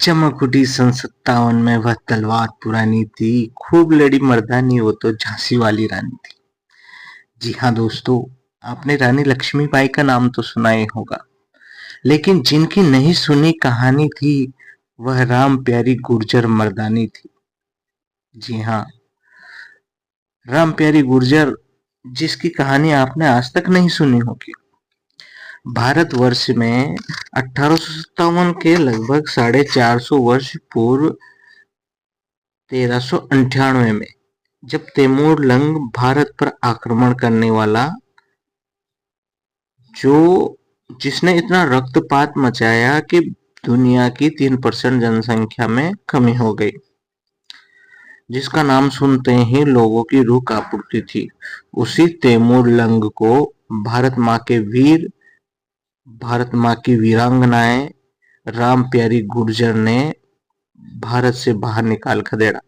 चमक उठी सन 57 में वह तलवार पुरानी थी, खूब लड़ी मर्दानी वो तो झांसी वाली रानी थी। जी हाँ दोस्तों, आपने रानी लक्ष्मीबाई का नाम तो सुना ही होगा, लेकिन जिनकी नहीं सुनी कहानी थी वह राम प्यारी गुर्जर मर्दानी थी। जी हाँ, राम प्यारी गुर्जर, जिसकी कहानी आपने आज तक नहीं सुनी होगी। भारतवर्ष में 1857 के लगभग 450 वर्ष पूर्व 1398 में जब तैमूर लंग भारत पर आक्रमण करने वाला, जिसने इतना रक्तपात मचाया कि दुनिया की 3% जनसंख्या में कमी हो गई, जिसका नाम सुनते ही लोगों की रूह कांप उठती थी, उसी तैमूर लंग को भारत माँ के वीर, भारत माँ की वीरांगनाएं राम प्यारी गुर्जर ने भारत से बाहर निकाल खदेड़ा।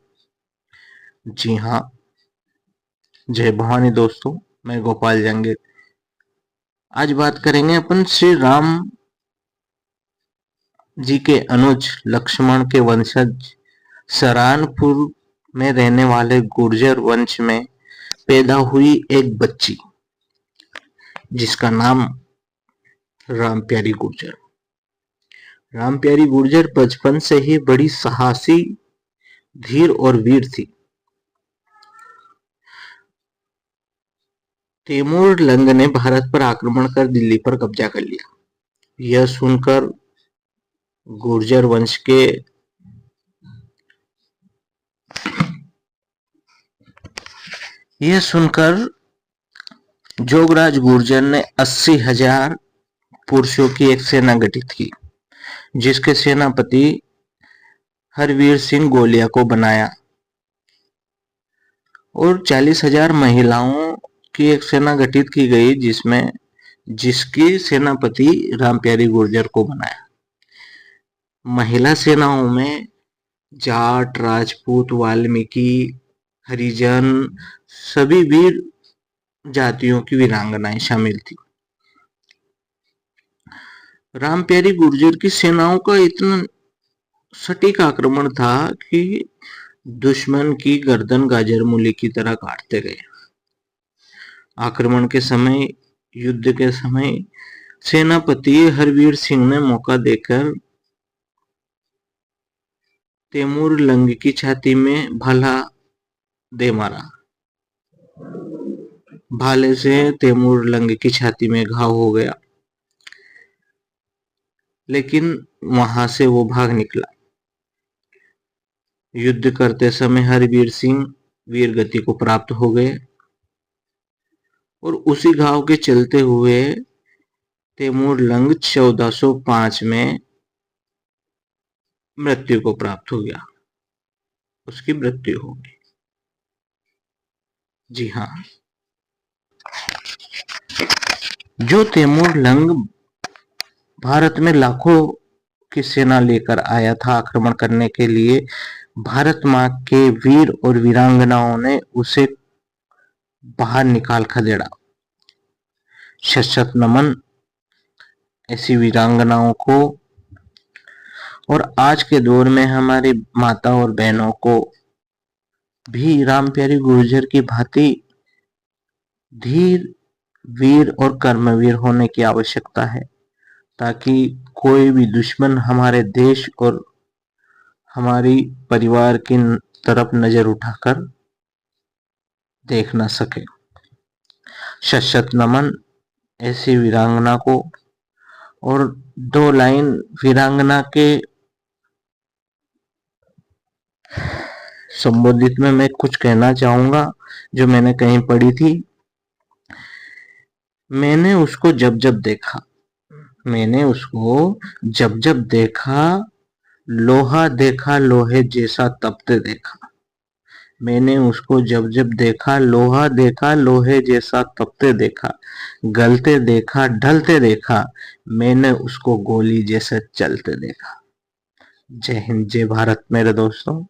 जी हाँ, जय भवानी दोस्तों, मैं गोपाल जंगीर। आज बात करेंगे अपन श्री राम जी के अनुज लक्ष्मण के वंशज सरानपुर में रहने वाले गुर्जर वंश में पैदा हुई एक बच्ची, जिसका नाम राम प्यारी गुर्जर। राम प्यारी गुर्जर बचपन से ही बड़ी साहसी, धीर और वीर थी। तैमूर लंग ने भारत पर आक्रमण कर दिल्ली पर कब्जा कर लिया। यह सुनकर गुर्जर वंश के जोगराज गुर्जर ने 80,000 पुरुषों की एक सेना गठित की, जिसके सेनापति हरवीर सिंह गोलिया को बनाया, और 40,000 महिलाओं की एक सेना गठित की गई, जिसकी सेनापति राम प्यारी गुर्जर को बनाया। महिला सेनाओं में जाट, राजपूत, वाल्मीकि, हरिजन, सभी वीर जातियों की वीरांगनाएं शामिल थी। राम प्यारी गुर्जर की सेनाओं का इतना सटीक आक्रमण था कि दुश्मन की गर्दन गाजर मूली की तरह काटते गए। आक्रमण के समय, युद्ध के समय सेनापति हरवीर सिंह ने मौका देकर तैमूर लंग की छाती में भाला दे मारा। भाले से तैमूर लंग की छाती में घाव हो गया, लेकिन वहां से वो भाग निकला। युद्ध करते समय हरवीर सिंह वीर गति को प्राप्त हो गए, और उसी घाव के चलते हुए तैमूर लंग 1405 में मृत्यु को प्राप्त हो गया। उसकी मृत्यु हो गई। जी हाँ, जो तैमूर लंग भारत में लाखों की सेना लेकर आया था आक्रमण करने के लिए, भारत माँ के वीर और वीरांगनाओं ने उसे बाहर निकाल खदेड़ा। शत नमन ऐसी वीरांगनाओं को, और आज के दौर में हमारी माता और बहनों को भी राम प्यारी गुर्जर की भांति धीर, वीर और कर्मवीर होने की आवश्यकता है, ताकि कोई भी दुश्मन हमारे देश और हमारी परिवार की तरफ नजर उठाकर देख न सके। शत नमन ऐसी वीरांगना को। और 2 लाइन वीरांगना के संबोधित में मैं कुछ कहना चाहूंगा, जो मैंने कहीं पढ़ी थी। मैंने उसको जब जब देखा, लोहा देखा लोहे जैसा तपते देखा। मैंने उसको जब जब देखा, लोहा देखा लोहे जैसा तपते देखा, गलते देखा ढलते देखा, मैंने उसको गोली जैसे चलते देखा। जय हिंद, जय भारत मेरे दोस्तों।